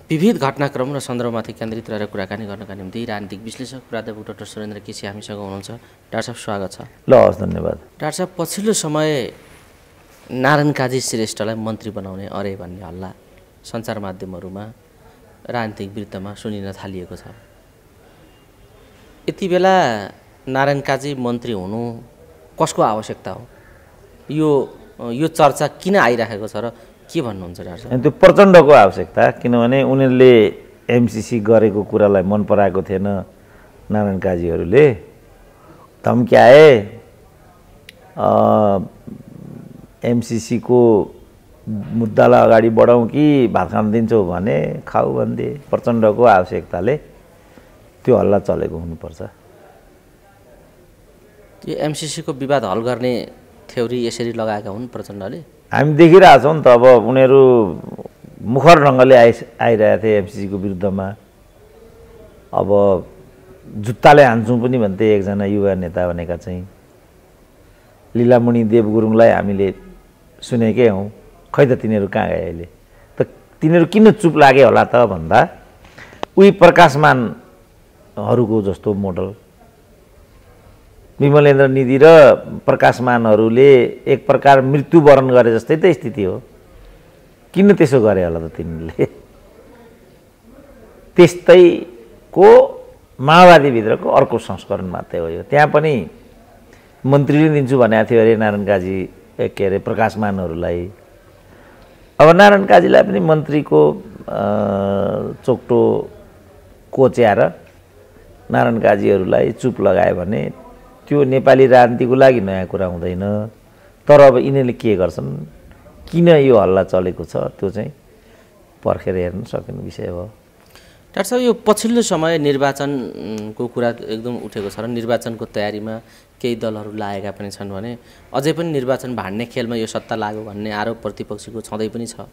विविध घटनाक्रम र सन्दर्भमाथि केन्द्रित रहेर कुराकानी गर्नका निम्ति राजनीतिक विश्लेषक प्राध्यापक डाक्टर सुरेन्द्र केसी हामीसँग हुनुहुन्छ। डाक्टर साहब स्वागत छ। ल हस्, धन्यवाद। डाक्टर साहब, पछिल्लो समय नारायण काजी श्रेष्ठलाई मन्त्री बनाउने अरे भन्ने हल्ला सञ्चार माध्यमहरूमा राजनीतिक वृत्तमा सुनिन थालिएको छ। यति बेला नारायण काजी मन्त्री हुनु कसको आवश्यकता हो? यो चर्चा किन आइराखेको छ र के भन्नुहुन्छ डाक्टर साहब? त्यो प्रचण्डको आवश्यकता, किनभने उनीहरूले एमसिसी गरेको कुरालाई मन पराएको थिएन। नारायण काजीहरूले धम्क्याए, एमसिसीको मुद्दालाई अगाडि बढाउँ कि भात खान दिन्छौ भने खाऊ भन्थे। प्रचण्डको आवश्यकताले त्यो हल्ला चलेको हुनुपर्छ। यो एमसिसीको विवाद हल गर्ने थ्योरी यसरी लगाएका हुन् प्रचण्डले? हामी देखिरहेछौँ नि त। अब उनीहरू मुखर ढङ्गले आइरहेको थिए एमसिसीको विरुद्धमा। अब जुत्ताले हान्छौँ पनि भन्थे एकजना युवा नेता भनेका चाहिँ। लीलामणि देवगुरुङलाई हामीले सुनेकै हौँ, खै त तिनीहरू कहाँ गए अहिले? त तिनीहरू किन चुप लागे होला त भन्दा उही प्रकाशमानहरूको जस्तो मोडल, विमलेन्द्र निधि र प्रकाशमानहरूले एक प्रकार मृत्युवरण गरे जस्तै त स्थिति हो। किन त्यसो गरे होला त तिनीहरूले? त्यस्तैको माओवादीभित्रको अर्को संस्करण मात्रै हो यो। त्यहाँ पनि मन्त्रीले दिन्छु भनेको थियो अरे नारायण काजी, के अरे प्रकाशमानहरूलाई। अब नारायण काजीलाई पनि मन्त्रीको चोक्टो कोच्याएर नारायण काजीहरूलाई चुप लगायो भने त्यो नेपाली राजनीतिको लागि नयाँ कुरा हुँदैन। तर अब यिनीहरूले के गर्छन्, किन यो हल्ला चलेको छ, त्यो चाहिँ पर्खेर हेर्न सकिने विषय हो। डाक्टर साहब, यो पछिल्लो समय निर्वाचनको कुरा एकदम उठेको छ र निर्वाचनको तयारीमा केही दलहरू लागेका पनि छन् भने अझै पनि निर्वाचन भाड्ने खेलमा यो सत्ता लाग्यो भन्ने आरोप प्रतिपक्षीको छँदै पनि छ।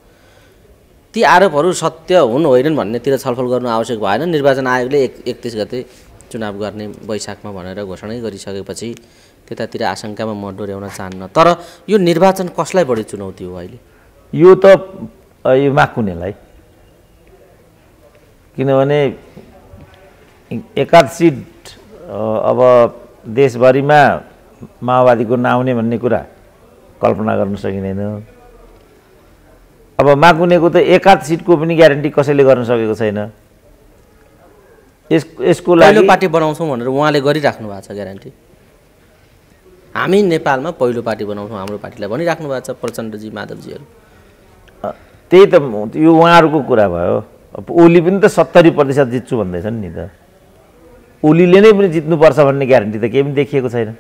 ती आरोपहरू सत्य हुन् होइनन् भन्नेतिर छलफल गर्नु आवश्यक भएन? निर्वाचन आयोगले 31 गते चुनाव गर्ने वैशाखमा भनेर घोषणै गरिसकेपछि त्यतातिर आशंकामा म डोर्याउन चाहन्न। तर यो निर्वाचन कसलाई बढी चुनौती हो अहिले? यो त यो माकुनेलाई, किनभने एकाध सिट अब देशभरिमा माओवादीको नआउने भन्ने कुरा कल्पना गर्न सकिँदैन। अब माकुनेको त एकाध सिटको पनि ग्यारेन्टी कसैले गर्न सकेको छैन। यसको लागि पहिलो पार्टी बनाउँछौँ भनेर उहाँले गरिराख्नु भएको छ ग्यारेन्टी। हामी नेपालमा पहिलो पार्टी बनाउँछौँ हाम्रो पार्टीलाई भनिराख्नु भएको छ प्रचण्डजी, माधवजीहरू। त्यही त यो उहाँहरूको कुरा भयो। अब ओली पनि त 70% जित्छु भन्दैछन् नि त। ओलीले नै पनि जित्नुपर्छ भन्ने ग्यारेन्टी त केही पनि देखिएको छैन।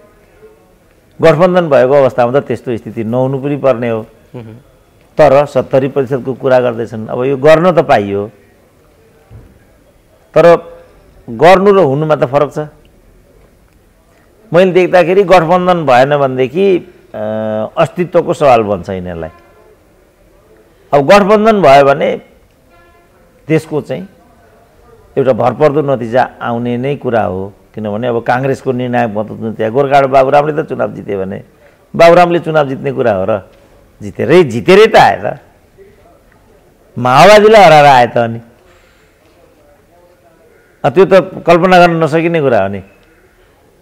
गठबन्धन भएको अवस्थामा त त्यस्तो स्थिति नहुनु पनि पर्ने हो। तर 70% को कुरा गर्दैछन्। अब यो गर्न त पाइयो, तर गर्नु र हुनुमा त फरक छ। मैले देख्दाखेरि गठबन्धन भएन भनेदेखि अस्तित्वको सवाल बन्छ यिनीहरूलाई। अब गठबन्धन भयो भने देशको चाहिँ एउटा भरपर्दो नतिजा आउने नै कुरा हो। किनभने अब काङ्ग्रेसको निर्णायक महत्त्व त्यहाँ गोर्खाबाट बाबुरामले त चुनाव जिते भने बाबुरामले चुनाव जित्ने कुरा हो र? जितेरै त आए त। माओवादीलाई हराएर आए त। अनि त्यो त कल्पना गर्न नसकिने कुरा हो नि।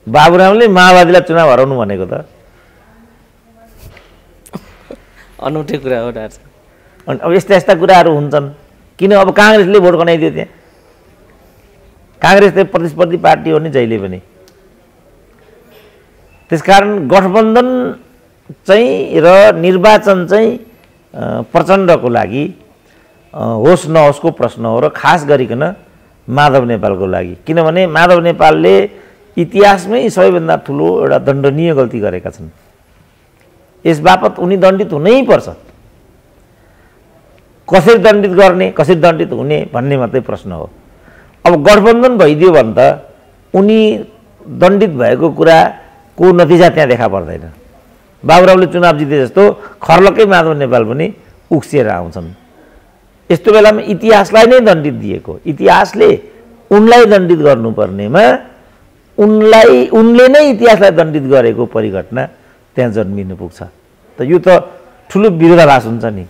बाबुरामले माओवादीलाई चुनाव हराउनु भनेको त अनौठो कुरा हो डाक्टर साहब। अनि अब यस्ता यस्ता कुराहरू हुन्छन्। किन अब काङ्ग्रेसले भोट गनाइदियो त्यहाँ? काङ्ग्रेस त प्रतिस्पर्धी पार्टी हो नि जहिले पनि। त्यसकारण गठबन्धन चाहिँ र निर्वाचन चाहिँ प्रचण्डको लागि होस् नहोस्को प्रश्न हो र खास गरिकन माधव नेपालको लागि। किनभने माधव नेपालले इतिहासमै सबैभन्दा ठुलो एउटा दण्डनीय गल्ती गरेका छन्। यस बापत उनी दण्डित हुनै पर्छ। कसरी दण्डित गर्ने, कसरी दण्डित हुने भन्ने मात्रै प्रश्न हो। अब गठबन्धन भइदियो भने त उनी दण्डित भएको कुराको नतिजा त्यहाँ देखा पर्दैन। बाबुरामले चुनाव जिते जस्तो खर्लकै माधव नेपाल पनि उक्सिएर आउँछन्। यस्तो बेलामा इतिहासलाई नै दण्डित दिएको, इतिहासले उनलाई दण्डित गर्नुपर्नेमा उनले नै इतिहासलाई दण्डित गरेको परिघटना त्यहाँ जन्मिनु पुग्छ। त यो त ठुलो विरोधाभास हुन्छ नि।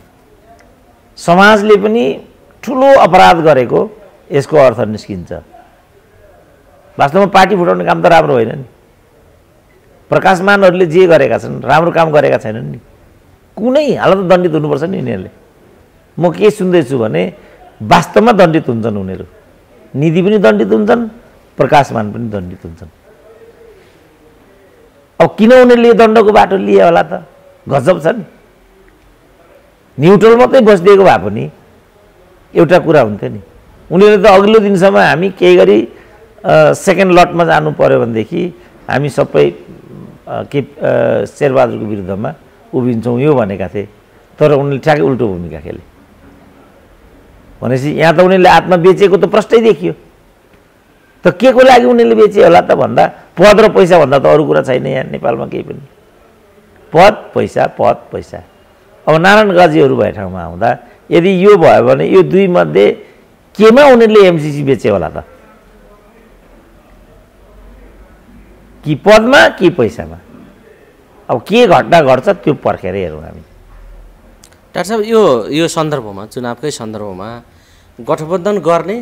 समाजले पनि ठुलो अपराध गरेको यसको अर्थ निस्किन्छ। वास्तवमा पार्टी फुटाउने काम त राम्रो होइन नि। प्रकाशमानहरूले जे गरेका छन् राम्रो काम गरेका छैनन् नि। कुनै हालतमा दण्डित हुनुपर्छ नि यिनीहरूले। म के सुन्दैछु भने वास्तवमा दण्डित हुन्छन् उनीहरू। निधि पनि दण्डित हुन्छन्, प्रकाशमान पनि दण्डित हुन्छन्। अब किन उनीहरूले दण्डको बाटो लिए होला त? गजब छ नि। न्युट्रल मात्रै बसिदिएको भए पनि एउटा कुरा हुन्थ्यो नि। उनीहरूले त अघिल्लो दिनसम्म हामी केही गरी सेकेन्ड लटमा जानु पर्यो भनेदेखि हामी सबै के शेरबहादुरको विरुद्धमा उभिन्छौँ यो भनेका थिए। तर उनीहरूले ठ्याक्कै उल्टो भूमिका खेले। भनेपछि यहाँ त उनीहरूले आत्मा बेचेको त प्रष्टै देखियो। त के को लागि उनीहरूले बेचे होला त भन्दा पद र पैसा भन्दा त अरू कुरा छैन यहाँ नेपालमा केही पनि। पद पैसा, पद पैसा। अब नारायण गाजीहरू भए ठाउँमा आउँदा यदि यो भयो भने यो दुई मध्ये केमा उनीहरूले एमसीसी बेचे होला त? कि पदमा कि पैसामा? अब के घटना घट्छ त्यो पर्खेर हेरौँ हामी। डाक्टर साहब यो सन्दर्भमा, चुनावकै सन्दर्भमा गठबन्धन गर्ने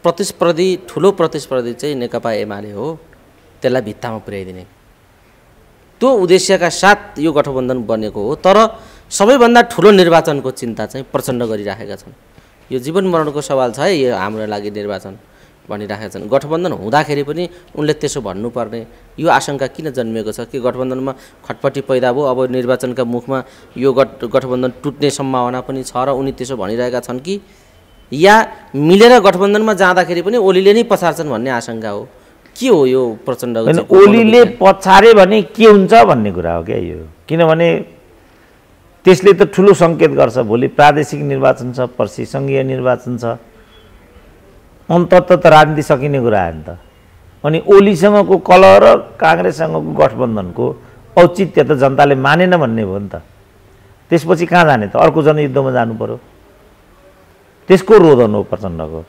प्रतिस्पर्धी ठुलो प्रतिस्पर्धी चाहिँ नेकपा एमाले हो, त्यसलाई भित्तामा पुर्याइदिने त्यो उद्देश्यका साथ यो गठबन्धन बनेको हो। तर सबैभन्दा ठुलो निर्वाचनको चिन्ता चाहिँ प्रचण्ड गरिराखेका छन्। यो जीवन मरणको सवाल छ है यो हाम्रो लागि निर्वाचन भनिराखेका छन्। गठबन्धन हुँदाखेरि पनि उनले त्यसो भन्नुपर्ने यो आशंका किन जन्मिएको छ? कि गठबन्धनमा खटपटी पैदा भयो, अब निर्वाचनका मुखमा यो गठबन्धन टुट्ने सम्भावना पनि छ र उनी त्यसो भनिरहेका छन् कि या मिलेर गठबन्धनमा जाँदाखेरि पनि ओलीले नै पछार्छन् भन्ने आशंका हो? के हो यो प्रचण्डको? ओलीले पछारे भने के हुन्छ भन्ने कुरा हो क्या यो। किनभने त्यसले त ठुलो सङ्केत गर्छ। भोलि प्रादेशिक निर्वाचन छ, पर्सि सङ्घीय निर्वाचन छ, अन्तत त राजनीति सकिने कुरा आयो नि त। अनि ओलीसँगको कलह र काङ्ग्रेससँगको गठबन्धनको औचित्य त जनताले मानेन भन्ने भयो नि त। त्यसपछि कहाँ जाने त? अर्को जनयुद्धमा जानु पर्यो। त्यसको रोदन हो प्रचण्डको।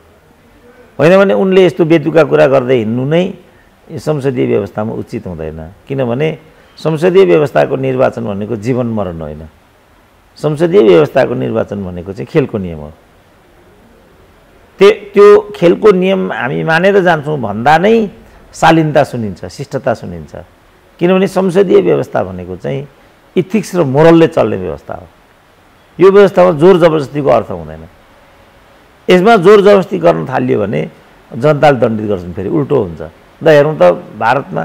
होइन भने उनले यस्तो बेतुका कुरा गर्दै हिँड्नु नै संसदीय व्यवस्थामा उचित हुँदैन। किनभने संसदीय व्यवस्थाको निर्वाचन भनेको जीवन मरण होइन। संसदीय व्यवस्थाको निर्वाचन भनेको चाहिँ खेलको नियम हो। त्यो खेलको नियम हामी मानेर जान्छौँ भन्दा नै शालीनता सुनिन्छ, शिष्टता सुनिन्छ। किनभने संसदीय व्यवस्था भनेको चाहिँ इथिक्स र मोरलले चल्ने व्यवस्था हो। यो व्यवस्थामा जोर जबरजस्तीको अर्थ हुँदैन। यसमा जोर जबरजस्ती गर्न थालियो भने जनताले दण्डित गर्छन्, फेरि उल्टो हुन्छ। ल हेरौँ त भारतमा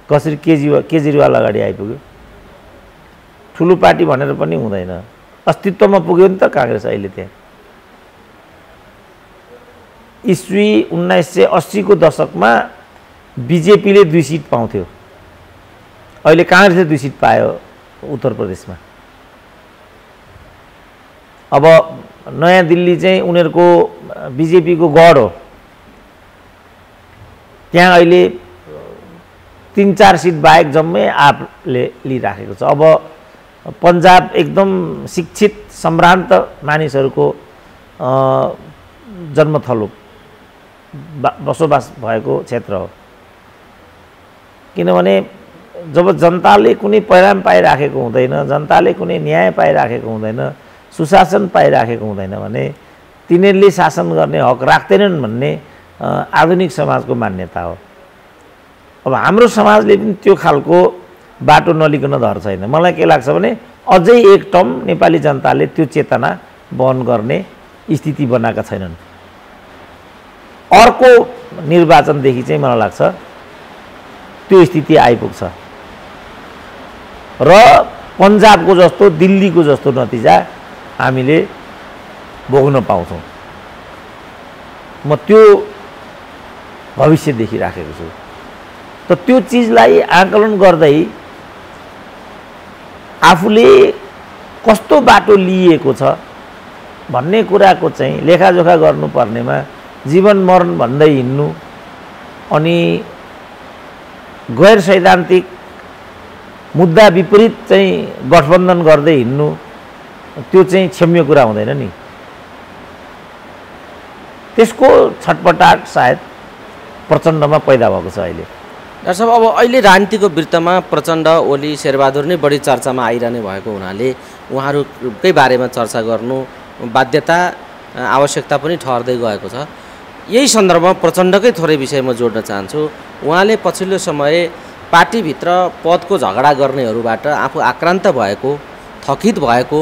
कसरी केजरीवाल अगाडि आइपुग्यो। ठुलो पार्टी भनेर पनि हुँदैन, अस्तित्वमा पुग्यो नि त काङ्ग्रेस अहिले। त्यहाँ इस्वी 1980 को दशकमा बिजेपीले 2 सिट पाउँथ्यो, अहिले काङ्ग्रेसले 2 सिट पायो उत्तर प्रदेशमा। अब नयाँ दिल्ली चाहिँ उनीहरूको बिजेपीको गढ हो। त्यहाँ अहिले 3-4 सिट बाहेक जम्मै आपले लिइराखेको छ। अब पन्जाब एकदम शिक्षित सम्भ्रान्त मानिसहरूको जन्मथलो बसोबास भएको क्षेत्र हो। किनभने जब जनताले कुनै परिणाम पाइराखेको हुँदैन, जनताले कुनै न्याय पाइराखेको हुँदैन, सुशासन पाइराखेको हुँदैन भने तिनीहरूले शासन गर्ने हक राख्दैनन् भन्ने आधुनिक समाजको मान्यता हो। अब हाम्रो समाजले पनि त्यो खालको बाटो नलिकन धर छैन। मलाई के लाग्छ भने अझै एक टर्म नेपाली जनताले त्यो चेतना वहन गर्ने स्थिति बनाएका छैनन्। अर्को निर्वाचनदेखि चाहिँ मलाई लाग्छ त्यो स्थिति आइपुग्छ र पन्जाबको जस्तो दिल्लीको जस्तो नतिजा हामीले भोग्न पाउँछौँ। म त्यो भविष्य देखिराखेको छु। त त्यो चिजलाई आकलन गर्दै आफूले कस्तो बाटो लिएको छ भन्ने कुराको चाहिँ लेखाजोखा गर्नुपर्नेमा जीवन मरण भन्दै हिँड्नु अनि गैर सैद्धान्तिक मुद्दा विपरीत चाहिँ गठबन्धन गर्दै हिँड्नु त्यो चाहिँ क्षम्य कुरा हुँदैन नि। त्यसको छटपटाट सायद प्रचण्डमा पैदा भएको छ अहिले। डाक्टर साहब, अब अहिले राजनीतिको वृत्तमा प्रचण्ड, ओली, शेरबहादुर नै बढी चर्चामा आइरहने भएको हुनाले उहाँहरूकै बारेमा चर्चा गर्नु बाध्यता आवश्यकता पनि ठहर्दै गएको छ। यही सन्दर्भमा प्रचण्डकै थोरै विषय म जोड्न चाहन्छु। उहाँले पछिल्लो समय पार्टीभित्र पदको झगडा गर्नेहरूबाट आफू आक्रान्त भएको, थकित भएको,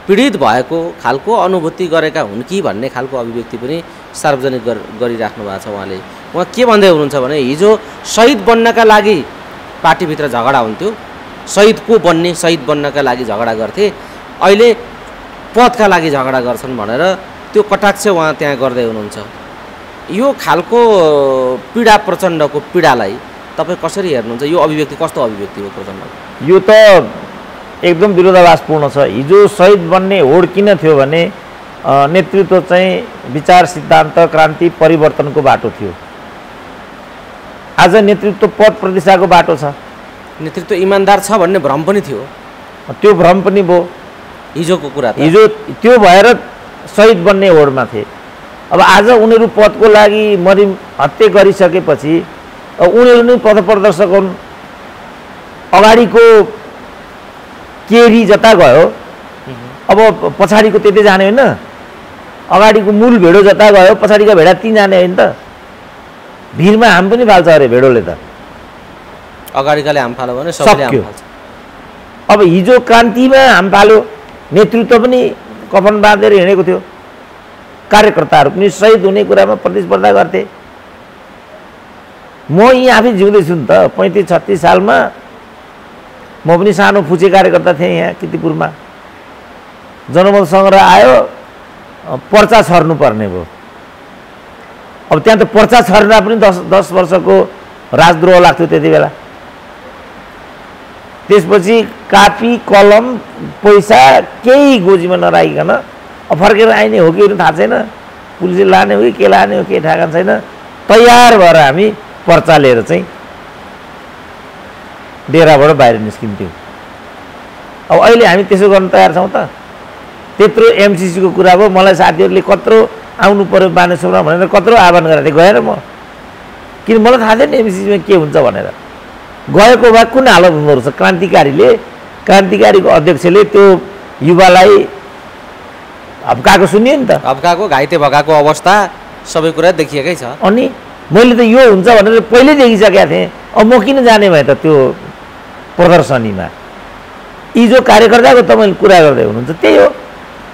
पीडित भएको खालको अनुभूति गरेका हुन् कि भन्ने खालको अभिव्यक्ति पनि सार्वजनिक गरिराख्नु भएको छ। उहाँ के भन्दै हुनुहुन्छ भने हिजो शहीद बन्नका लागि पार्टीभित्र झगडा हुन्थ्यो, शहीद को बन्ने, शहीद बन्नका लागि झगडा गर्थे, अहिले पदका लागि झगडा गर्छन् भनेर त्यो कटाक्ष उहाँ त्यहाँ गर्दै हुनुहुन्छ। यो खालको पीडा, प्रचण्डको पीडालाई तपाईँ कसरी हेर्नुहुन्छ? यो अभिव्यक्ति कस्तो अभिव्यक्ति हो प्रचण्डको? यो त एकदम विरोधाभासपूर्ण छ। हिजो शहीद बन्ने होड किन थियो भने नेतृत्व चाहिँ विचार, सिद्धान्त, क्रान्ति, परिवर्तनको बाटो थियो। आज नेतृत्व पद प्रतिष्ठाको बाटो छ। नेतृत्व इमान्दार छ भन्ने भ्रम पनि थियो, त्यो भ्रम पनि भयो। हिजोको कुरा हिजो त्यो भएर शहीद बन्ने होडमा थिए। अब आज उनीहरू पदको लागि हत्या गरिसकेपछि उनीहरू नै पथप्रदर्शक हुन्। अगाडिको केरी जता गयो, अब पछाडिको त्यतै जाने होइन। अगाडिको मूल भेडो जता गयो, पछाडिका भेडा ती जाने होइन त। भिरमा हाम पनि फाल्छ अरे भेडोले त। अगाडिकाले हाम फाल्यो भने सबैले हाम फाल्छ। अब हिजो क्रान्तिमा हाम फाल्यो, नेतृत्व पनि कफन बाँधेर हिँडेको थियो, कार्यकर्ताहरू पनि शहीद हुने कुरामा प्रतिस्पर्धा गर्थे। म यहीँ आफै जिउँदैछु नि त। 35-36 सालमा म पनि सानो फुचे कार्यकर्ता थिएँ यहाँ किर्तिपुरमा। जनमत सङ्ग्रह आयो, पर्चा छर्नु पर्ने भयो। अब त्यहाँ त पर्चा छर्दा पनि 10 वर्षको राजद्रोह लाग्थ्यो त्यति बेला। त्यसपछि कापी, कलम, पैसा केही गोजीमा नराखिकन फर्केर आइने हो कि थाहा छैन, पुलिसले लाने हो कि के लाने हो के ठेगान छैन, तयार भएर हामी पर्चा लिएर चाहिँ डेराबाट बाहिर निस्किन्थ्यौँ। अब अहिले हामी त्यसो गर्न तयार छौँ त? त्यत्रो एमसिसीको कुरा भयो, मलाई साथीहरूले कत्रो आउनु पर्यो बानेश्वरमा भनेर कत्रो आह्वान गरेको थिएँ, गएर म। किन मलाई थाहा थिएन एमसिसीमा के हुन्छ भनेर। गएको भए कुन हालत हुँदो रहेछ। क्रान्तिकारीको अध्यक्षले त्यो युवालाई हप्काएको सुनियो नि त। हप्काएको, घाइते भगाएको अवस्था सबै कुरा देखिएकै छ। अनि मैले त यो हुन्छ भनेर पहिल्यै देखिसकेका थिएँ। अब म किन जाने भएँ त त्यो प्रदर्शनीमा? हिजो कार्यकर्ताको तपाईँले कुरा गर्दै हुनुहुन्छ, त्यही हो।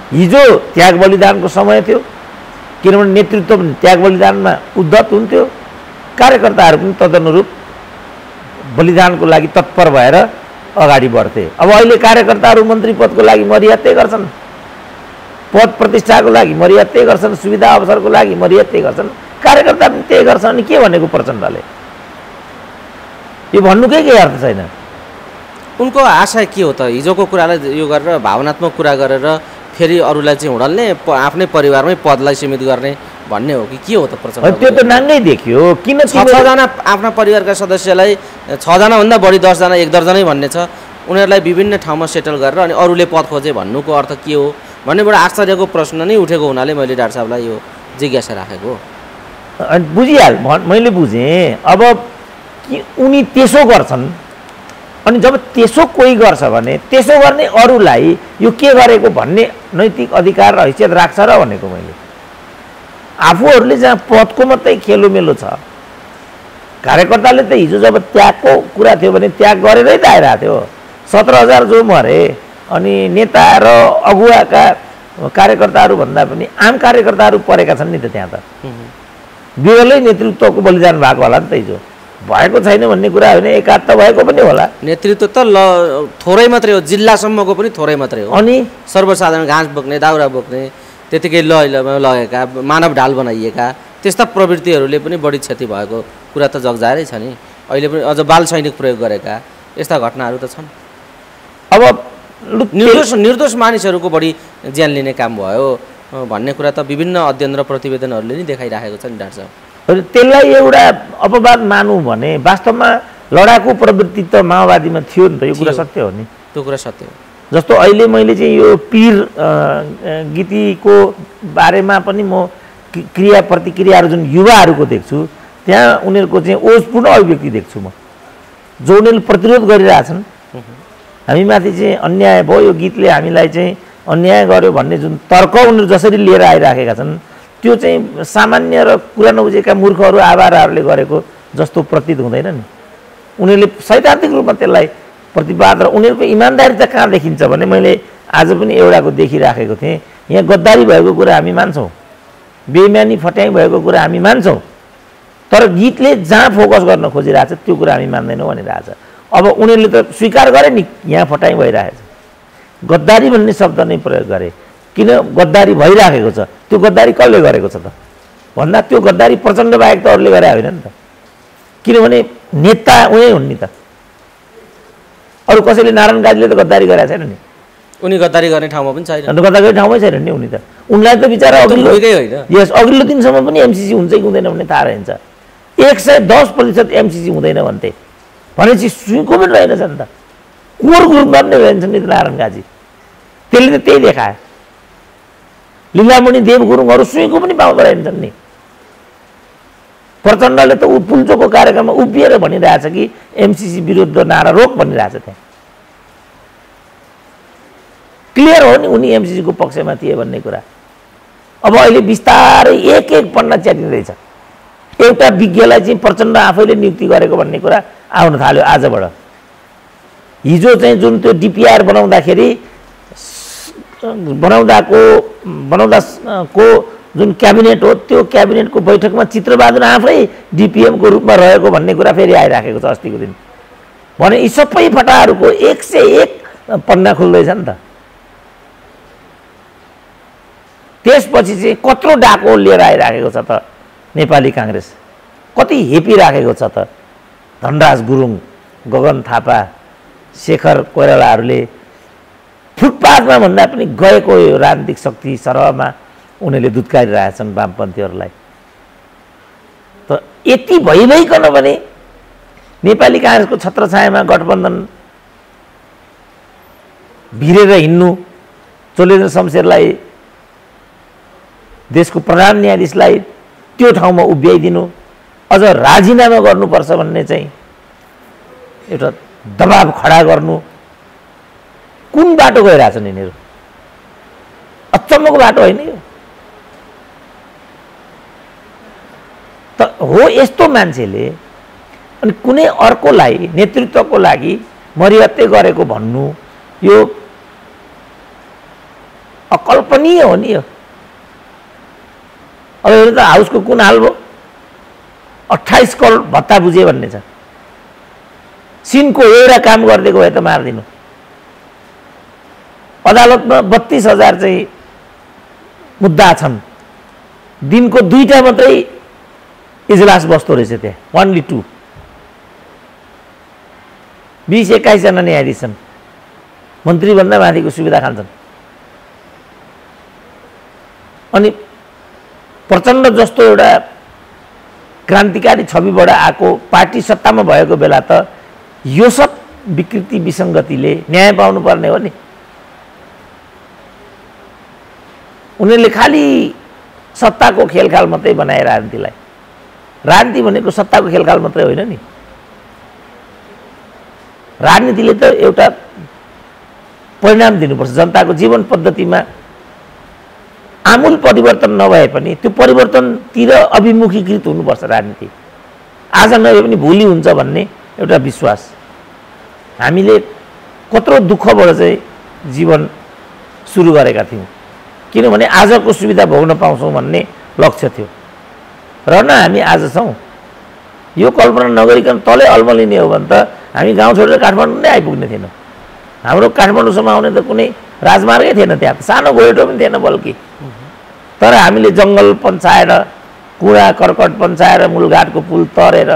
हिजो त्याग बलिदानको समय थियो, किनभने नेतृत्व पनि त्याग बलिदानमा उद्धत हुन्थ्यो, कार्यकर्ताहरू पनि तदनुरूप बलिदानको लागि तत्पर भएर अगाडि बढ्थे। अब अहिले कार्यकर्ताहरू मन्त्री पदको लागि मरिहत्ते गर्छन्, पद प्रतिष्ठाको लागि मरिहत्ते गर्छन्, सुविधा अवसरको लागि मरिहत्ते गर्छन्, कार्यकर्ता पनि त्यही गर्छन्। अनि के भनेको प्रचण्डले? यो भन्नुकै केही अर्थ छैन। उनको आशा के हो त? हिजोको कुरालाई यो गरेर भावनात्मक कुरा गरेर फेरि अरूलाई चाहिँ हुडल्ने, आफ्नै परिवारमै पदलाई सीमित गर्ने भन्ने हो कि के हो त प्रचण्ड? त्यो त नाङ्गै देखियो। किन 6जना आफ्ना परिवारका सदस्यलाई, 6जनाभन्दा बढी 10जना, 1 दर्जनै भन्ने छ, उनीहरूलाई विभिन्न ठाउँमा सेटल गरेर अनि अरूले पद खोजे भन्नुको अर्थ के हो भन्ने एउटा आश्चर्यको प्रश्न नै उठेको हुनाले मैले डाक्टर साहबलाई यो जिज्ञासा राखेको। अनि मैले बुझेँ। अब उनी त्यसो गर्छन्, अनि जब त्यसो कोही गर्छ भने त्यसो गर्ने अरूलाई यो के गरेको भन्ने नैतिक अधिकार र हैसियत राख्छ र भनेको मैले। आफूहरूले जहाँ पदको मात्रै खेलोमेलो छ, कार्यकर्ताले त हिजो जब त्यागको कुरा थियो भने त्याग गरेरै त आइरहेको थियो। 17,000 जो मरे, अनि नेता र अगुवाका कार्यकर्ताहरू भन्दा पनि आम कार्यकर्ताहरू परेका छन् नि त त्यहाँ त। बिरलै नेतृत्वको बलिदान भएको होला नि त। हिजो भएको छैन भन्ने कुरा होइन, एकाध त भएको पनि होला। नेतृत्व त थोरै मात्रै हो, जिल्लासम्मको पनि थोरै मात्रै हो। अनि सर्वसाधारण घाँस बोक्ने, दाउरा बोक्ने, त्यतिकै लगेका, मानव ढाल बनाइएका त्यस्ता प्रवृत्तिहरूले पनि बढी क्षति भएको कुरा त जगजाहेरै छ नि। अहिले पनि अझ बाल सैनिक प्रयोग गरेका यस्ता घटनाहरू त छन्। अब निर्दोष मानिसहरूको बढी ज्यान लिने काम भयो भन्ने कुरा त विभिन्न अध्ययन र प्रतिवेदनहरूले नै देखाइराखेको छ नि डाक्टर साहब। त्यसलाई एउटा अपवाद मानौँ भने वास्तवमा लडाकु प्रवृत्ति त माओवादीमा थियो नि त। यो कुरा सत्य हो नि। त्यो कुरा सत्य हो। जस्तो अहिले मैले चाहिँ यो पीर गीतिको बारेमा पनि म क्रिया प्रतिक्रियाहरू जुन युवाहरूको देख्छु, त्यहाँ उनीहरूको चाहिँ ओजपूर्ण अभिव्यक्ति देख्छु म, जो उनीहरूले प्रतिरोध गरिरहेछन्। हामीमाथि चाहिँ अन्याय भयो, यो गीतले हामीलाई चाहिँ अन्याय गर्यो भन्ने जुन तर्क उनीहरू जसरी लिएर आइराखेका छन् त्यो चाहिँ सामान्य र कुरा नबुझेका मूर्खहरू आवाराहरूले गरेको जस्तो प्रतीत हुँदैन नि। उनीहरूले सैद्धान्तिक रूपमा त्यसलाई प्रतिवाद र उनीहरूको इमान्दारी त कहाँ देखिन्छ भने मैले आज पनि एउटाको देखिराखेको थिएँ। यहाँ गद्दारी भएको कुरा हामी मान्छौँ, बेइमानी फट्याइ भएको कुरा हामी मान्छौँ, तर गीतले जहाँ फोकस गर्न खोजिरहेछ त्यो कुरा हामी मान्दैनौँ भनिरहेछ। अब उनीहरूले त स्वीकार गरे नि यहाँ फट्याइ भइरहेछ, गद्दारी भन्ने शब्द नै प्रयोग गरे। किन गद्दारी भइराखेको छ, त्यो गद्दारी कसले गरेको छ त भन्दा त्यो गद्दारी प्रचण्ड बाहेक त अरूले गरे होइन नि त। किनभने नेता उनी हुन् नि त, अरू कसैले नारायण काजीले त गद्दारी गरेको छैन नि। उनी गद्दारी गर्ने ठाउँमा पनि छैन, अन्त गद्दारी गर्ने ठाउँमै छैन नि उनी त। उनलाई त बिचरा अघिल्लो दिनसम्म पनि एमसिसी हुन्छ कि हुँदैन भन्ने थाहा रहन्छ। 110% एमसिसी हुँदैन भन्थे, भनेपछि सुईको पनि रहेनछ नि त, कोर ग्रुप गर्ने रहन्छ नि त नारायण काजी। त्यसले त त्यही देखायो। लीलामणि देव गुरुङहरू सुईको पनि पाउँदो रहेछन् नि। प्रचण्डले त ऊ पुल्चोको कार्यक्रममा उभिएर भनिरहेछ कि एमसिसी विरुद्ध नारा रोक भनिरहेछ। त्यहाँ क्लियर हो नि उनी एमसिसीको पक्षमा थिए भन्ने कुरा। अब अहिले बिस्तारै एक एक पन्ना च्यातिँदैछ। एउटा विज्ञलाई चाहिँ प्रचण्ड आफैले नियुक्ति गरेको भन्ने कुरा आउन थाल्यो आजबाट। हिजो चाहिँ जुन त्यो डिपिआर बनाउँदाको जुन क्याबिनेट हो त्यो क्याबिनेटको बैठकमा चित्रबहादुर आफै डिपिएमको रूपमा रहेको भन्ने कुरा फेरि आइराखेको छ अस्तिको दिन। भने यी सबै फटाहरूको 101 पन्ना खुल्दैछ नि त। त्यसपछि चाहिँ कत्रो डाको लिएर आइराखेको छ त नेपाली काङ्ग्रेस, कति हेपिराखेको छ त। धनराज गुरुङ, गगन थापा, शेखर कोइरालाहरूले फुटपाथमा भन्दा पनि गएको यो राजनीतिक शक्ति सरहमा उनीहरूले दुत्कारिरहेछन् वामपन्थीहरूलाई। त यति भइकन पनि नेपाली काङ्ग्रेसको छत्रछायामा गठबन्धन भिरेर हिँड्नु, चोलेन्द्र शमशेरलाई देशको प्रधान न्यायाधीशलाई त्यो ठाउँमा उभ्याइदिनु, अझ राजीनामा गर्नुपर्छ भन्ने चाहिँ एउटा दबाब खडा गर्नु, कुन बाटो गइरहेछन् यिनीहरू? अचम्मको बाटो होइन यो त हो। यस्तो मान्छेले अनि कुनै अर्कोलाई नेतृत्वको लागि मरिहत्ते गरेको भन्नु यो अकल्पनीय हो नि। यो अब हेर्नु त हाउसको कुन हाल भयो, 28 करोड भत्ता बुझे भन्ने छ। सिनको एउटा काम गरिदिएको भए त मारिदिनु। अदालतमा 32,000 चाहिँ मुद्दा छन्, दिनको 2टा मात्रै इजलास बस्दो रहेछ त्यहाँ, ओन्ली 2। 20-21 जना न्यायाधीश छन्, मन्त्रीभन्दा माथिको सुविधा खान्छन्। अनि प्रचण्ड जस्तो एउटा क्रान्तिकारी छविबाट आएको पार्टी सत्तामा भएको बेला त यो सब विकृति विसङ्गतिले न्याय पाउनुपर्ने हो नि। उनीहरूले खालि सत्ताको खेलखाल मात्रै बनाए राजनीतिलाई। राजनीति भनेको सत्ताको खेलखाल मात्रै होइन नि। राजनीतिले त एउटा परिणाम दिनुपर्छ, जनताको जीवन पद्धतिमा आमूल परिवर्तन नभए पनि त्यो परिवर्तनतिर अभिमुखीकृत हुनुपर्छ राजनीति। आज नभए पनि भोलि हुन्छ भन्ने एउटा विश्वास। हामीले कत्रो दुःखबाट चाहिँ जीवन सुरु गरेका थियौँ, किनभने आजको सुविधा भोग्न पाउँछौँ भन्ने लक्ष्य थियो र न हामी आज छौँ। यो कल्पना नगरिकन तलै अल्मलिने हो भने त हामी गाउँ छोडेर काठमाडौँ नै आइपुग्ने थिएनौँ। हाम्रो काठमाडौँसम्म आउने त कुनै राजमार्गै थिएन, त्यहाँ त सानो गोरेटो पनि थिएन बल्कि। तर हामीले जङ्गल पन्चाएर, कुँडा कर्कट पन्चाएर, मूलघाटको पुल तरेर,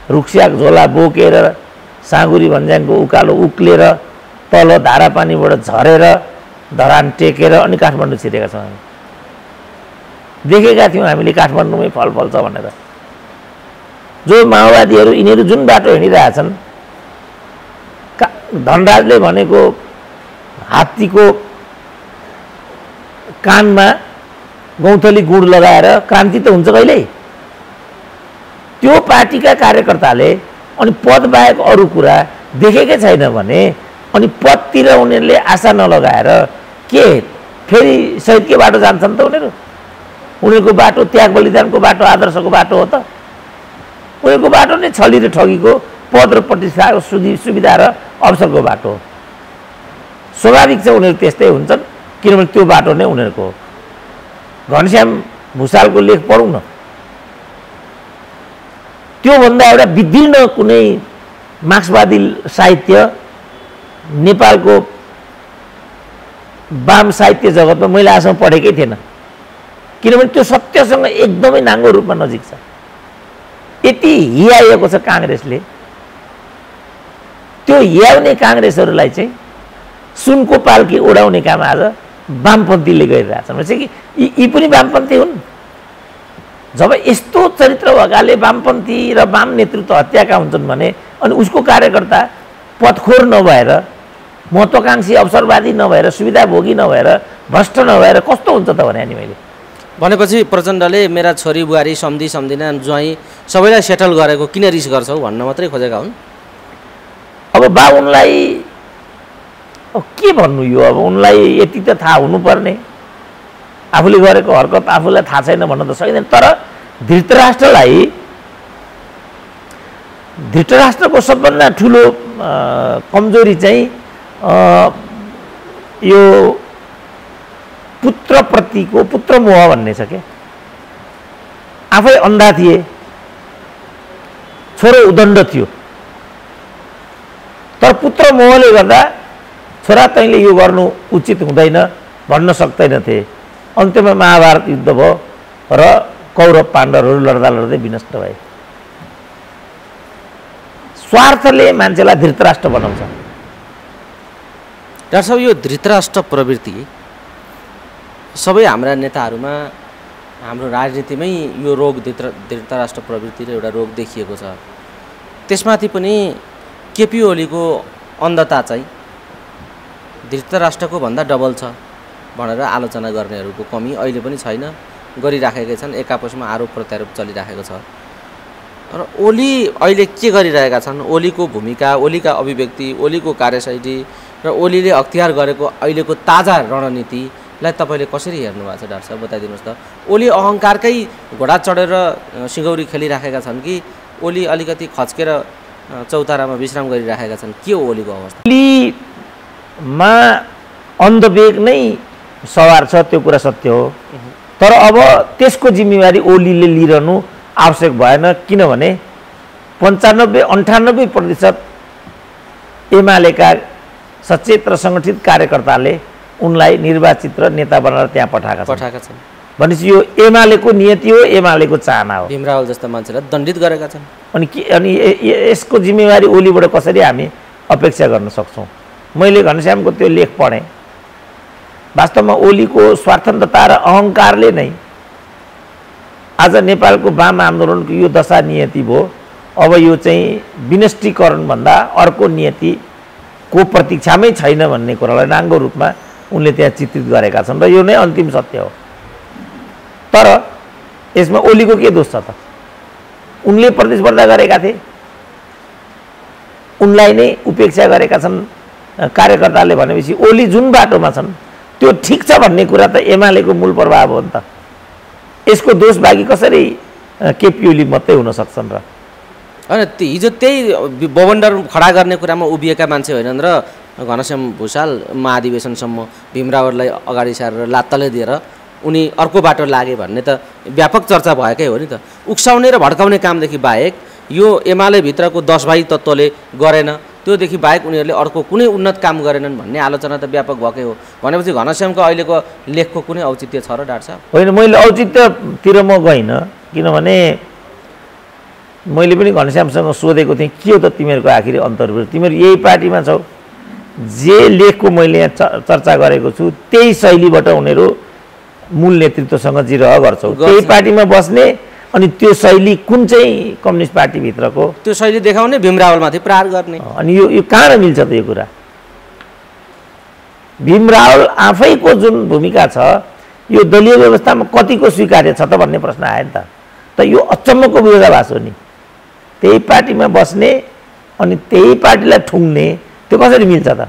रुखस्याक झोला बोकेर, साँगुरी भन्ज्याङको उकालो उक्लेर, तल धारापानीबाट झरेर, धरान टेकेर अनि काठमाडौँ छिरेका छौँ। हामी देखेका थियौँ हामीले काठमाडौँमै फल फल्छ भनेर। जो माओवादीहरू यिनीहरू जुन बाटो हिँडिरहेछन्, धनराजले भनेको हात्तीको कानमा गौँथली गुड लगाएर क्रान्ति त हुन्छ कहिल्यै। त्यो पार्टीका कार्यकर्ताले अनि पद बाहेक अरू कुरा देखेकै छैन भने अनि पदतिर उनीहरूले आशा नलगाएर के फेरि शहीदकै बाटो जान्छन् त उनीहरूको बाटो त्याग बलिदानको बाटो आदर्शको बाटो हो त उनीहरूको बाटो नै छली र ठगीको पद र प्रतिष्ठाको सुविधा र अवसरको बाटो हो स्वाभाविक छ उनीहरू त्यस्तै हुन्छन् किनभने त्यो बाटो नै उनीहरूको हो घनश्याम भुषालको लेख पढौँ न त्योभन्दा एउटा विभिन्न कुनै मार्क्सवादी साहित्य नेपालको वाम साहित्य जगतमा मैले आजसम्म पढेकै थिएन किनभने त्यो सत्यसँग एकदमै नाङ्गो रूपमा नजिक छ यति हियाएको छ काङ्ग्रेसले त्यो हियाउने काङ्ग्रेसहरूलाई चाहिँ सुनको पाल्की उडाउने काम आज वामपन्थीले गरिरहेछन् भनेपछि कि यी पनि वामपन्थी हुन् जब यस्तो चरित्र भएकाले वामपन्थी र वाम नेतृत्व हत्याका हुन्छन् भने अनि उसको कार्यकर्ता पथखोर नभएर महत्त्वाकांक्षी अवसरवादी नभएर सुविधाभोगी नभएर भ्रष्ट नभएर कस्तो हुन्छ त भने नि मैले भनेपछि प्रचण्डले मेरा छोरी बुहारी सम्धिना ज्वाइँ सबैलाई सेटल गरेको किन रिस गर्छौ भन्न मात्रै खोजेका हुन् अब बा उनलाई के भन्नु यो अब उनलाई यति त थाहा हुनुपर्ने आफूले गरेको हरकत आफूलाई थाहा छैन भन्न त सकिँदैन तर धृतराष्ट्रको सबभन्दा ठुलो कमजोरी चाहिँ यो पुत्रप्रतिको पुत्रमोह भन्ने छ के आफै अन्धा थिए छोरो उदण्ड थियो तर पुत्रमोहले गर्दा छोरा तैँले यो गर्नु उचित हुँदैन भन्न सक्दैनथे अन्त्यमा महाभारत युद्ध भयो र कौरव पाण्डवहरू लड्दा लड्दै विनष्ट भए स्वार्थले मान्छेलाई धृतराष्ट्र बनाउँछ डाक्टर साहब यो धृतराष्ट्र प्रवृत्ति सबै हाम्रा नेताहरूमा हाम्रो राजनीतिमै यो रोग धृतराष्ट्र प्रवृत्ति र एउटा रोग देखिएको छ त्यसमाथि पनि केपी ओलीको अन्धता चाहिँ धृतराष्ट्रको भन्दा डबल छ भनेर आलोचना गर्नेहरूको कमी अहिले पनि छैन गरिराखेकै छन् एक आपसमा आरोप प्रत्यारोप चलिराखेको छ र ओली अहिले के गरिरहेका छन् ओलीको भूमिका ओलीका अभिव्यक्ति ओलीको कार्यशैली र ओलीले अख्तियार गरेको अहिलेको ताजा रणनीतिलाई तपाईँले कसरी हेर्नु भएको छ डाक्टर साहब बताइदिनुहोस् त ओली अहङ्कारकै घोडा चढेर सिगौरी खेलिराखेका छन् कि ओली अलिकति खच्केर चौतारामा विश्राम गरिराखेका छन् के हो ओलीको अवस्था ओलीमा अन्धवेग नै सवार छ त्यो कुरा सत्य हो तर अब त्यसको जिम्मेवारी ओलीले लिइरहनु आवश्यक भएन किनभने 95-98% एमालेका सचेत र सङ्गठित कार्यकर्ताले उनलाई निर्वाचित र नेता बनाएर त्यहाँ पठाएका छन् भनेपछि यो एमालेको नियति हो एमालेको चाहना हो भीमरावल जस्ता मान्छेलाई दण्डित गरेका छन् अनि यसको जिम्मेवारी ओलीबाट कसरी हामी अपेक्षा गर्न सक्छौँ मैले घनश्यामको त्यो लेख पढेँ वास्तवमा ओलीको स्वार्थन्तता र अहङ्कारले नै आज नेपालको वाम आन्दोलनको यो दशा नियति भयो अब यो चाहिँ विनष्टीकरणभन्दा अर्को नियतिको प्रतीक्षामै छैन भन्ने कुरालाई नाङ्गो रूपमा उनले त्यहाँ चित्रित गरेका छन् र यो नै अन्तिम सत्य हो तर यसमा ओलीको के दोष छ त उनले प्रतिस्पर्धा गरेका थिए उनलाई नै उपेक्षा गरेका छन् कार्यकर्ताले भनेपछि ओली जुन बाटोमा छन् त्यो ठिक छ भन्ने कुरा त एमालेको मूल प्रभाव हो नि त यसको दोष बाँकी कसरी केपी ओली मात्रै हुन सक्छन् र होइन हिजो त्यही बवन्डर खडा गर्ने कुरामा उभिएका मान्छे होइनन् र घनश्याम भुषाल महाधिवेशनसम्म भीमरावलाई अगाडि सारेर लात्तले दिएर उनी अर्को बाटो लागे भन्ने त व्यापक चर्चा भएकै हो नि त उक्साउने र भड्काउने कामदेखि बाहेक यो एमाले भित्रको 10 भाइ तत्त्वले गरेन त्योदेखि बाहेक उनीहरूले अर्को कुनै उन्नत काम गरेनन् भन्ने आलोचना त व्यापक भएकै हो भनेपछि घनश्यामको अहिलेको लेखको कुनै औचित्य छ र डाक्टर साहब होइन मैले औचित्यतिर म गइनँ किनभने मैले पनि घनश्यामसँग सोधेको थिएँ के हो त तिमीहरूको आखिरी अन्तर्विरोध तिमीहरू यही पार्टीमा छौ जे लेखको मैले यहाँ चर्चा गरेको छु त्यही शैलीबाट उनीहरू मूल नेतृत्वसँग जिरह गर्छौ त्यही पार्टीमा बस्ने अनि त्यो शैली कुन चाहिँ कम्युनिस्ट पार्टीभित्रको त्यो शैली देखाउने भीमरावलमाथि प्रहार गर्ने अनि यो कहाँ मिल्छ त यो कुरा भीमरावल आफैको जुन भूमिका छ यो दलीय व्यवस्थामा कतिको स्वीकार्य छ त भन्ने प्रश्न आयो नि त यो अचम्मको विरोधाभास हो नि त्यही पार्टीमा बस्ने अनि त्यही पार्टीलाई ठुङ्ने त्यो कसरी मिल्छ त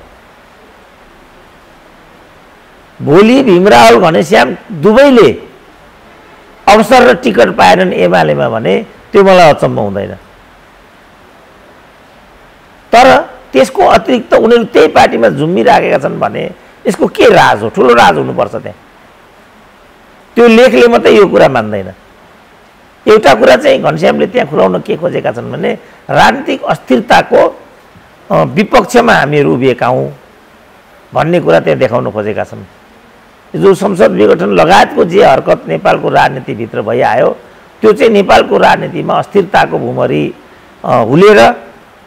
भोलि भीमराव घनश्याम दुवैले अवसर र टिकट पाएनन् एमालेमा भने त्यो मलाई अचम्म हुँदैन। तर त्यसको अतिरिक्त उनीहरू त्यही पार्टीमा झुम्मिराखेका छन् भने यसको के राज हो? ठुलो राज हुनुपर्छ त्यहाँ। त्यो लेखले मात्रै यो कुरा मान्दैन। एउटा कुरा चाहिँ घनश्यामले त्यहाँ खुलाउन के खोजेका छन् भने राजनीतिक अस्थिरताको विपक्षमा हामीहरू उभिएका हौँ भन्ने कुरा त्यहाँ देखाउन खोजेका छन्। जो संसद विघटन लगायतको जे हरकत नेपालको राजनीतिभित्र भइआयो त्यो चाहिँ नेपालको राजनीतिमा अस्थिरताको भुमरी हुलेर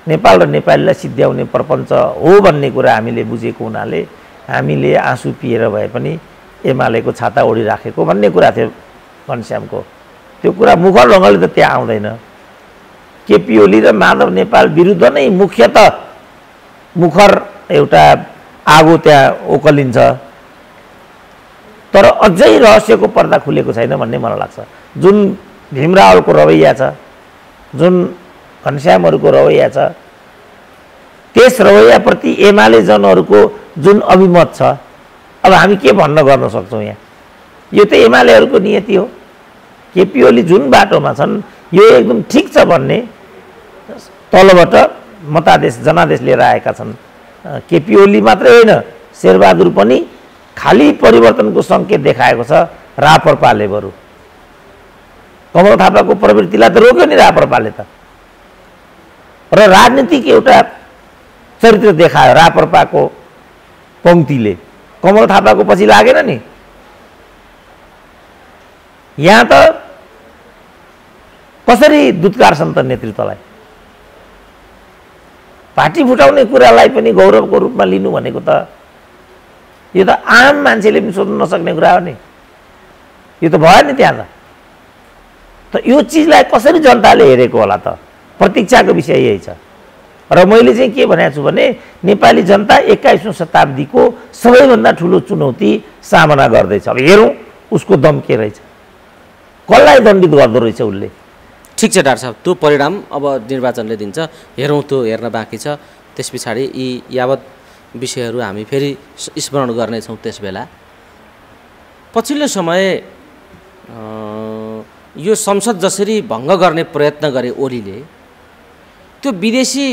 नेपाल र नेपालीलाई सिद्ध्याउने प्रपञ्च हो भन्ने कुरा हामीले बुझेको हुनाले हामीले आँसु पिएर भए पनि एमालेको छाता ओढिराखेको भन्ने कुरा थियो घनश्यामको। त्यो कुरा मुखर ढङ्गले त त्यहाँ आउँदैन। केपी ओली र माधव नेपाल विरुद्ध नै मुख्यतः मुखर एउटा आगो त्यहाँ ओकलिन्छ। तर अझै रहस्यको पर्दा खुलेको छैन भन्ने मलाई लाग्छ। जुन भीमरावको रवैया छ, जुन घनश्यामहरूको रवैया छ, त्यस रवैयाप्रति एमाले जनहरूको जुन अभिमत छ, अब हामी के भन्न गर्न सक्छौँ यहाँ? यो त एमालेहरूको नियति हो। केपी ओली जुन बाटोमा छन् यो एकदम ठिक छ भन्ने तलबाट मतादेश जनादेश लिएर आएका छन्। केपी ओली मात्रै होइन, शेरबहादुर पनि खाली परिवर्तनको सङ्केत देखाएको छ राप्रपाले। बरु कमल थापाको प्रवृत्तिलाई त रोक्यो नि राप्रपाले त। र राजनीतिक एउटा चरित्र देखायो राप्रपाको पङ्क्तिले, कमल थापाको पछि लागेन नि। यहाँ त कसरी दुत्कारछन् त नेतृत्वलाई? पार्टी फुटाउने कुरालाई पनि गौरवको रूपमा लिनु भनेको त यो त आम मान्छेले पनि सोच्न नसक्ने कुरा हो नि। यो त भयो नि त्यहाँ त यो चिजलाई कसरी जनताले हेरेको होला त? प्रतीक्षाको विषय यही छ। र मैले चाहिँ के भनेको छु भने नेपाली जनता 21औं शताब्दीको सबैभन्दा ठुलो चुनौती सामना गर्दैछ। अब हेरौँ उसको दम के रहेछ, कसलाई दण्डित गर्दो रहेछ उसले। ठिक छ डाक्टर साहब, त्यो परिणाम अब निर्वाचनले दिन्छ, हेरौँ, त्यो हेर्न बाँकी छ। त्यस पछाडि यी यावत विषयहरू हामी फेरि स्मरण गर्नेछौँ। त्यस बेला पछिल्लो समय यो संसद जसरी भङ्ग गर्ने प्रयत्न गरे ओलीले, त्यो विदेशी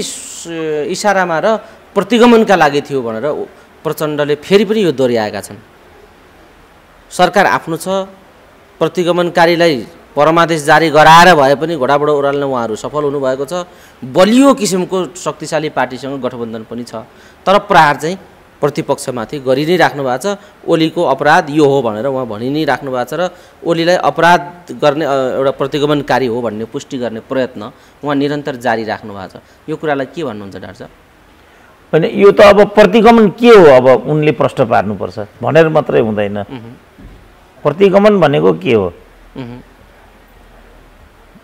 इसारामा र प्रतिगमनका लागि थियो भनेर प्रचण्डले फेरि पनि यो दोहोऱ्याएका छन्। सरकार आफ्नो छ, प्रतिगमनकारीलाई परमादेश जारी गराएर भए पनि घोडाबुडा ओह्राल्न उहाँहरू सफल हुनुभएको छ। बलियो किसिमको शक्तिशाली पार्टीसँग गठबन्धन पनि छ। तर प्रहार चाहिँ प्रतिपक्षमाथि गरि नै राख्नु भएको छ। ओलीको अपराध यो हो भनेर उहाँ भनि नै राख्नु भएको छ र ओलीलाई अपराध गर्ने एउटा प्रतिगमनकारी हो भन्ने पुष्टि गर्ने प्रयत्न उहाँ निरन्तर जारी राख्नु भएको छ। यो कुरालाई के भन्नुहुन्छ डाक्टर साहब? होइन, यो त अब प्रतिगमन के हो अब उनले प्रश्न पार्नुपर्छ भनेर मात्रै हुँदैन। प्रतिगमन भनेको के हो?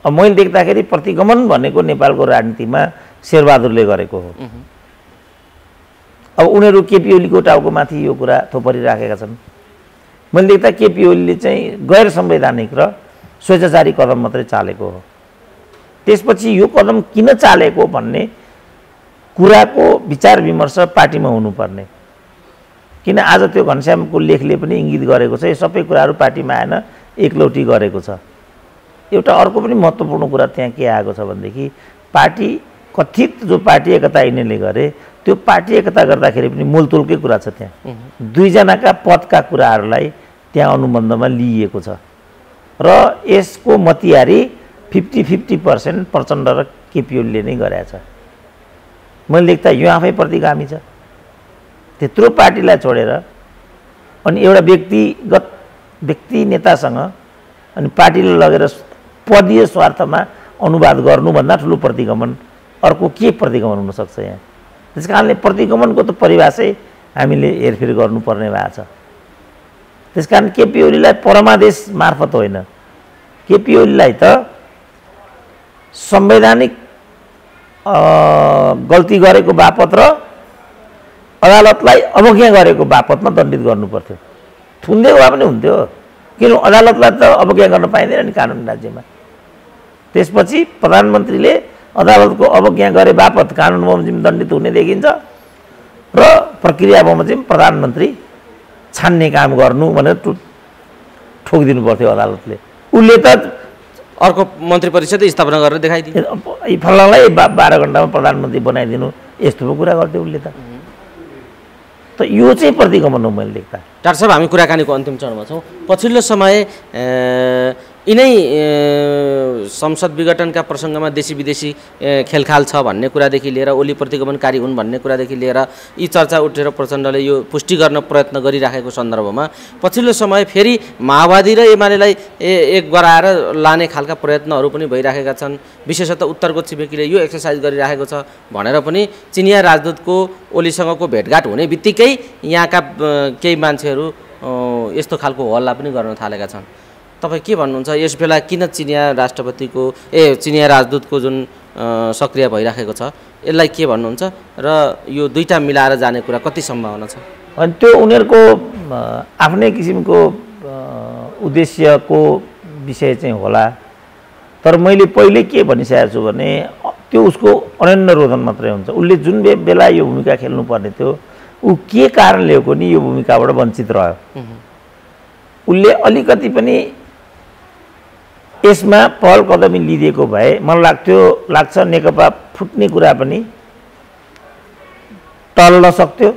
अब मैले देख्दाखेरि प्रतिगमन भनेको नेपालको राजनीतिमा शेरबहादुरले गरेको हो। अब उनीहरू केपी ओलीको टाउकोमाथि यो कुरा थोपरिराखेका छन्। मैले देख्दा केपी ओलीले चाहिँ गैर संवैधानिक र स्वेच्छाचारी कदम मात्रै चालेको हो। त्यसपछि यो कदम किन चालेको भन्ने कुराको विचार विमर्श पार्टीमा हुनुपर्ने। किन आज त्यो घनश्यामको लेखले पनि इङ्गित गरेको छ यो सबै कुराहरू पार्टीमा आएन, एकलौटी गरेको छ। एउटा अर्को पनि महत्त्वपूर्ण कुरा त्यहाँ के आएको छ भनेदेखि पार्टी कथित जो पार्टी एकता यिनीहरूले गरे त्यो पार्टी एकता गर्दाखेरि पनि मोलतोलकै कुरा छ। त्यहाँ दुईजनाका पदका कुराहरूलाई त्यहाँ अनुबन्धमा लिइएको छ र यसको मतियारी 50-50% प्रचण्ड र केपी ओलीले नै गरेको छ। मैले देख्दा यो आफै प्रतिगामी छ। त्यत्रो पार्टीलाई छोडेर अनि एउटा व्यक्ति नेतासँग अनि पार्टीले लगेर पदीय स्वार्थमा अनुवाद गर्नुभन्दा ठुलो प्रतिगमन अर्को के प्रतिगमन हुनसक्छ यहाँ? त्यस कारणले प्रतिगमनको त परिभाषै हामीले हेरफेर गर्नुपर्ने भएको छ। त्यस कारण केपी ओलीलाई परमादेश मार्फत होइन, केपी ओलीलाई त संवैधानिक गल्ती गरेको बापत र अदालतलाई अवज्ञा गरेको बापतमा दण्डित गर्नुपर्थ्यो। थुनिदिएको भए पनि हुन्थ्यो, किन अदालतलाई त अवज्ञा गर्न पाइँदैन नि कानुन राज्यमा। त्यसपछि प्रधानमन्त्रीले अदालतको अवज्ञा गरे बापत कानुन बमोजिम दण्डित हुने देखिन्छ र प्रक्रिया बमोजिम प्रधानमन्त्री छान्ने काम गर्नु भनेर ठोकिदिनु पर्थ्यो अदालतले। उसले त अर्को मन्त्री परिषद स्थापना गरेर देखाइदियो, फलानालाई 12 घण्टामा प्रधानमन्त्री बनाइदिनु, यस्तो पो कुरा गर्थ्यो उसले त यो चाहिँ प्रतिगमन हो मैले देख्दा। डाक्टर साहब, हामी कुराकानीको अन्तिम चरणमा छौँ। पछिल्लो समय यिनै संसद विघटनका प्रसङ्गमा देशी विदेशी खेलखाल छ भन्ने कुरादेखि लिएर ओली प्रतिगमनकारी हुन् भन्ने कुरादेखि लिएर यी चर्चा उठेर प्रचण्डले यो पुष्टि गर्न प्रयत्न गरिराखेको सन्दर्भमा पछिल्लो समय फेरि माओवादी र एमालेलाई एक गराएर लाने खालका प्रयत्नहरू पनि भइराखेका छन्। विशेषतः उत्तरको छिमेकीले यो एक्सर्साइज गरिराखेको छ भनेर पनि चिनिया राजदूतको ओलीसँगको भेटघाट हुने बित्तिकै यहाँका केही मान्छेहरू यस्तो खालको हल्ला पनि गर्न थालेका छन्। तपाईँ के भन्नुहुन्छ, यस बेला किन चिनिया राष्ट्रपतिको चिनिया राजदूतको जुन सक्रिय भइराखेको छ यसलाई के भन्नुहुन्छ र यो दुईटा मिलाएर जाने कुरा कति सम्भावना छ? अनि त्यो उनीहरूको आफ्नै किसिमको उद्देश्यको विषय चाहिँ होला। तर मैले पहिले के भनिसकेको छु भने त्यो उसको अनन्य रोदन मात्रै हुन्छ। उसले जुन बेला यो भूमिका खेल्नुपर्ने थियो ऊ के कारणले हो नि यो भूमिकाबाट वञ्चित रह्यो। उसले अलिकति पनि यसमा पहल कदमी लिदिएको भए मलाई लाग्छ नेकपा फुट्ने कुरा पनि टल्न सक्थ्यो,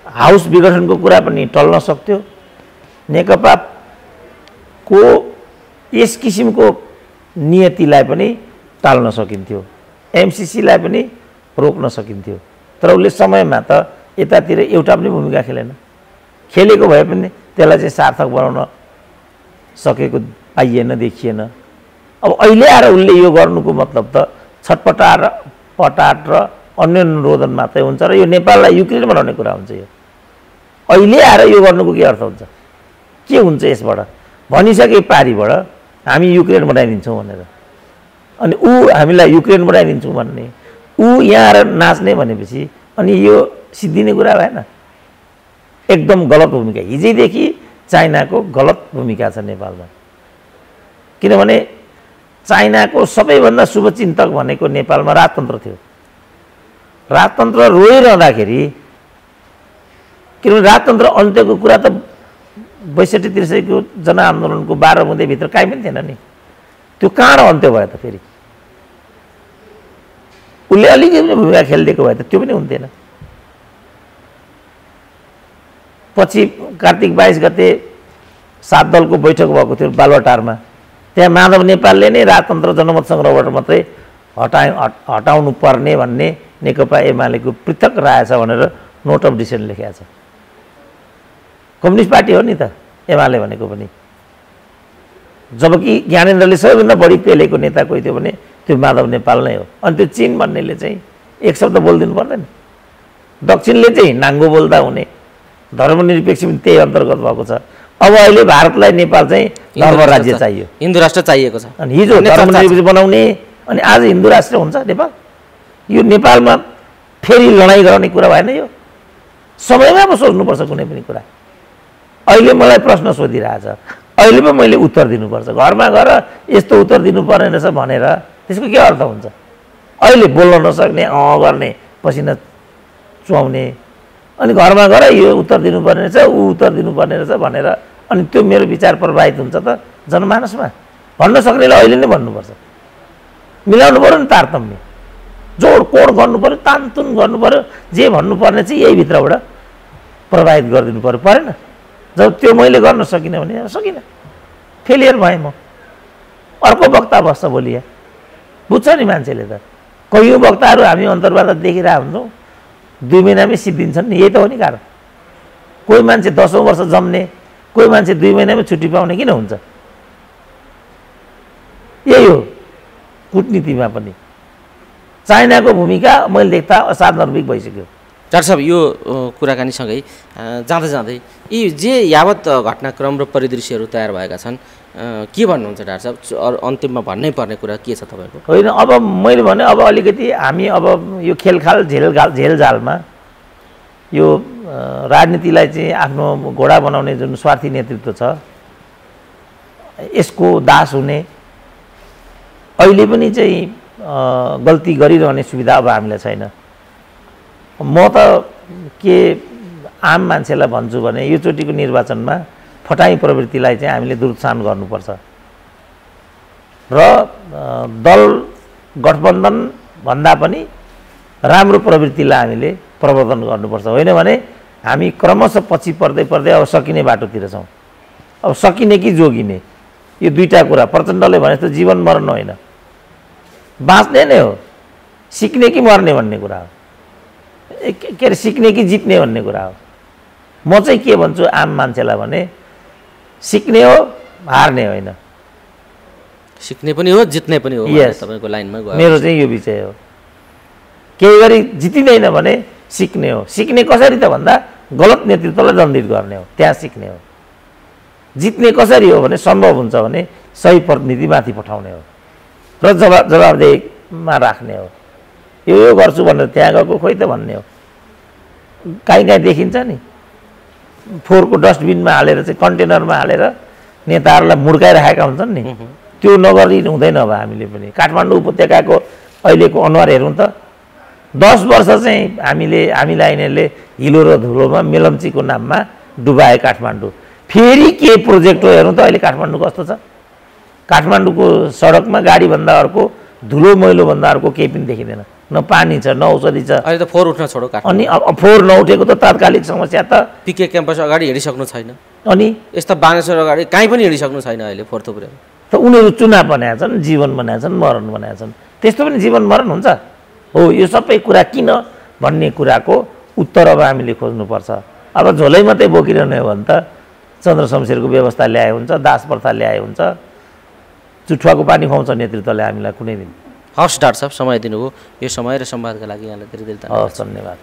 हाउस विघटनको कुरा पनि टल्न सक्थ्यो, नेकपाको यस किसिमको नियतिलाई पनि टाल्न सकिन्थ्यो, एमसीसीलाई पनि रोक्न सकिन्थ्यो। तर उसले समयमा त यतातिर एउटा पनि भूमिका खेलेन। खेलेको भए पनि त्यसलाई चाहिँ सार्थक बनाउन सकेको आइएन, देखिएन। अब अहिले आएर उसले यो गर्नुको मतलब त छटपटाट र अन्य रोदन मात्रै हुन्छ र यो नेपाललाई युक्रेन बनाउने कुरा हुन्छ। यो अहिले आएर यो गर्नुको के अर्थ हुन्छ? के हुन्छ यसबाट? भनिसके पारिबाट हामी युक्रेन बनाइदिन्छौँ भनेर, अनि ऊ हामीलाई युक्रेन बनाइदिन्छौँ भन्ने, ऊ यहाँ आएर नाच्ने भनेपछि अनि यो सिद्धिने कुरा भएन। एकदम गलत भूमिका, हिजैदेखि चाइनाको गलत भूमिका छ नेपालमा। किनभने चाइनाको सबैभन्दा शुभचिन्तक भनेको नेपालमा राजतन्त्र थियो। राजतन्त्र रोइरहँदाखेरि, किनभने राजतन्त्र अन्त्यको कुरा त 62-63 को जनआन्दोलनको 12 बुँदेभित्र काहीँ पनि थिएन नि। त्यो कहाँ र अन्त्य भयो त? फेरि उसले अलिकति भूमिका खेलिदिएको भए त त्यो पनि हुन्थेन। पछि कार्तिक 22 गते 7 दलको बैठक भएको थियो बालुवाटारमा। त्यहाँ माधव नेपालले नै राजतन्त्र जनमत सङ्ग्रहबाट मात्रै हटाउनु पर्ने भन्ने नेकपा एमालेको पृथक राय छ भनेर नोट अफ डिसिसन लेखेको छ। कम्युनिस्ट पार्टी हो नि त एमाले भनेको पनि। जबकि ज्ञानेन्द्रले सबैभन्दा बढी पेलेको नेता कोही थियो भने त्यो माधव नेपाल नै हो। अनि त्यो चीन भन्नेले चाहिँ एक शब्द बोलिदिनु पर्दैन। दक्षिणले चाहिँ नाङ्गो बोल्दा हुने, धर्मनिरपेक्ष पनि त्यही अन्तर्गत भएको छ। अब अहिले भारतलाई नेपाल चाहिँ धर्म राज्य चाहियो, हिन्दू राष्ट्र चाहिएको छ। अनि हिजो धर्मनिरपेक्ष बनाउने, अनि आज हिन्दू राष्ट्र हुन्छ नेपाल। यो नेपालमा फेरि लडाइँ गराउने कुरा भएन। यो समयमा पो सोच्नुपर्छ कुनै पनि कुरा। अहिले मलाई प्रश्न सोधिरहेछ, अहिले पो मैले उत्तर दिनुपर्छ। घरमा गएर यस्तो उत्तर दिनुपर्ने रहेछ भनेर त्यसको के अर्थ हुन्छ? अहिले बोल्न नसक्ने, गर्ने, पसिना चुहाउने, अनि घरमा गएर यो उत्तर दिनुपर्ने रहेछ, ऊ उत्तर दिनुपर्ने रहेछ भनेर अनि त्यो मेरो विचार प्रभावित हुन्छ त जनमानसमा? भन्न सक्नेले अहिले नै भन्नुपर्छ। मिलाउनु पऱ्यो नि तारतम्य, जोड कोड गर्नु पऱ्यो, तानतुन गर्नु पऱ्यो। जे भन्नुपर्ने चाहिँ यही भित्रबाट प्रभावित गरिदिनु पऱ्यो, परेन? जब त्यो मैले गर्न सकिनँ भने सकिनँ, फेलियर भएँ म। अर्को वक्ता बस्छ भोलि, बुझ्छ नि मान्छेले त। कैयौँ वक्ताहरू हामी अन्तर्वार्ता देखिरहेको हुन्छौँ, 2 महिनामै सिद्धिन्छन् नि। यही त हो नि कारण। कोही मान्छे 10औँ वर्ष जम्ने, कोही मान्छे 2 महिनामै छुट्टी पाउने किन हुन्छ? यही हो कुटनीतिमा पनि। चाइनाको भूमिका मैले देख्दा असाधारणिक भइसक्यो। डाक्टर साहब, यो कुराकानीसँगै जाँदै जाँदै यी जे यावत घटनाक्रम र परिदृश्यहरू तयार भएका छन्, के भन्नुहुन्छ डाक्टर साहब? अन्तिममा भन्नै पर्ने कुरा के छ तपाईँको? होइन, अब मैले भने अब अलिकति हामी अब यो खेलखाल झेलजालमा यो राजनीतिलाई चाहिँ आफ्नो घोडा बनाउने जुन स्वार्थी नेतृत्व छ यसको दास हुने, अहिले पनि चाहिँ गल्ती गरिरहने सुविधा अब हामीलाई छैन। म त के आम मान्छेलाई भन्छु भने योचोटिको निर्वाचनमा फटाई प्रवृत्तिलाई चाहिँ हामीले दुरुत्सान गर्नुपर्छ र दल गठबन्धन भन्दा पनि राम्रो प्रवृत्तिलाई हामीले प्रवर्धन गर्नुपर्छ। होइन भने हामी क्रमशः पछि पर्दै पर्दै अब सकिने बाटोतिर छौँ। अब सकिने कि जोगिने यो दुईटा कुरा प्रचण्डले भने जस्तो जीवन मरण होइन, बाँच्ने नै हो, सिक्ने कि मर्ने भन्ने कुरा हो, के अरे सिक्ने कि जित्ने भन्ने कुरा हो। म चाहिँ के भन्छु आम मान्छेलाई भने सिक्ने हो, हार्ने होइन। सिक्ने पनि हो, जित्ने पनि हो। यस, तपाईँको लाइनमा गयो। मेरो चाहिँ यो विषय हो। केही गरी जितिँदैन भने सिक्ने हो। सिक्ने कसरी त भन्दा गलत नेतृत्वलाई दण्डित गर्ने हो, त्यहाँ सिक्ने हो। जित्ने कसरी हो भने सम्भव हुन्छ भने सही प्रतिनिधि माथि पठाउने हो र जवाबदेहीमा राख्ने हो। यो गर्छु भनेर त्यहाँ गएको खोइ त भन्ने हो। काहीँ काहीँ देखिन्छ नि, फोहोरको डस्टबिनमा हालेर चाहिँ कन्टेनरमा हालेर नेताहरूलाई मुड्काइराखेका हुन्छन् नि, त्यो नगरी हुँदैन। अब हामीले पनि काठमाडौँ उपत्यकाको अहिलेको अनुहार हेरौँ त। 10 वर्ष चाहिँ हामीलाई यिनीहरूले हिलो र धुलोमा मेलम्चीको नाममा डुबाए काठमाडौँ। फेरि के प्रोजेक्ट हो हेरौँ त अहिले काठमाडौँ कस्तो छ। काठमाडौँको सडकमा गाडीभन्दा अर्को, धुलो मैलोभन्दा अर्को केही पनि देखिँदैन। न पानी छ, न औषधि छ। अहिले त फोहोर उठ्न छोडो काठमाडौँ। अनि फोहोर नउठेको त तात्कालिक समस्या त पिके क्याम्पस अगाडि हिँडिसक्नु छैन। अनि यस्ता बानेश्वर अगाडि कहीँ पनि हिँडिसक्नु छैन अहिले फोहोर थुप्रै। त उनीहरू चुनाव बनाएका छन्, जीवन बनाएका छन्, मरण बनाएका छन्। त्यस्तो पनि जीवन मरण हुन्छ हो। यो सबै कुरा किन भन्ने कुराको उत्तर अब हामीले खोज्नुपर्छ। अब झोलै मात्रै बोकिरहने हो भने त चन्द्र शमशेरको व्यवस्था ल्याए हुन्छ, दास प्रथा ल्याए हुन्छ, चुठुवाको पानी खुवाउँछ नेतृत्वले हामीलाई कुनै दिन। हवस् डाक्टर साहब, समय दिनुभयो। यो समय र संवादका लागि यहाँलाई धेरै धेरै धन्यवाद। धन्यवाद।